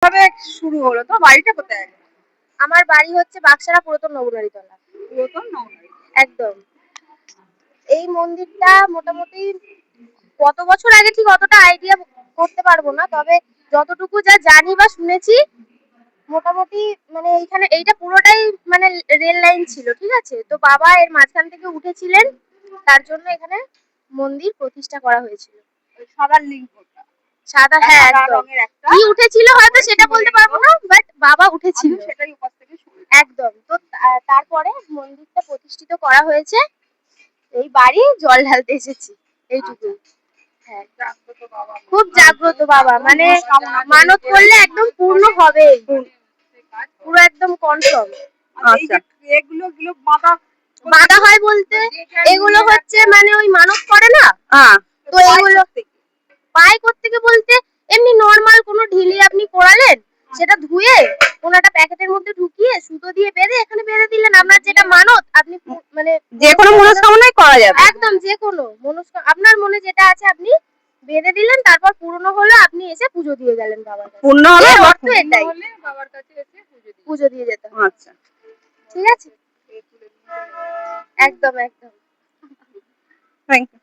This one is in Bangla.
কিভাবে শুরু হলো? তো বাড়িটা কোথায়? আমার বাড়ি হচ্ছে বাক্সারা পুরাতন নবনারীতলা। পুরাতন নগরী। একদম। এই মন্দিরটা মোটামুটি কত বছর আগে ঠিক অতটা আইডিয়া করতে পারবো না, তবে যতটুকু যা জানি বা শুনেছি মোটামুটি মানে এইখানে এইটা পুরোটাই মানে রেল লাইন ছিল, ঠিক আছে? তো বাবা এর মাঝখান থেকে উঠেছিলেন, তার জন্য এখানে মন্দির প্রতিষ্ঠা করা হয়েছিল। সাদার লিঙ্ক কোনটা? সাদা, হ্যাঁ সাদা একদম। রঙের একটা কি উঠেছিল হয়তো সেটা বলতে পারবো না, বাট বাবা উঠেছিল। আমি সেটাই উপর থেকে শুনলাম। একদম। তো তারপরে মন্দিরটা প্রতিষ্ঠিত করা হয়েছে। এই বাড়ি জল ঢালতে এসেছি, এইটুকু। হ্যাঁ, খুব জাগ্রত বাবা, মানে মানত করলে একদম পূর্ণ হবে, পুরো একদম কনফার্ম। আচ্ছা, এগুলো বাবা বাধা হয় বলতে এগুলো হচ্ছে মানে ওই মানত করে না, তো এগুলো পায় কোত্থেকে বলতে এমনি নরমাল কোনো ঢিলি আপনি পোড়ালেন, সেটা ধুয়ে কোন একটা প্যাকেটের মধ্যে ঢুকিয়ে সুতো দিয়ে বেঁধে এখানে বেঁধে দিলেন। আপনার যেটা মানত আপনি মানে যে কোনো মনস্কামনাই করা যাবে। একদম যে কোনো আপনার মনে যেটা আছে আপনি বেঁধে দিলেন, তারপর পূর্ণ হলো আপনি এসে পুজো দিয়ে গেলেন বাবার কাছে। পূর্ণ হলে অর্থ এটাই, বাবার কাছে এসে পুজো দিয়ে যেতে হবে। আচ্ছা, ঠিক আছে, একদম একদম। Thank you.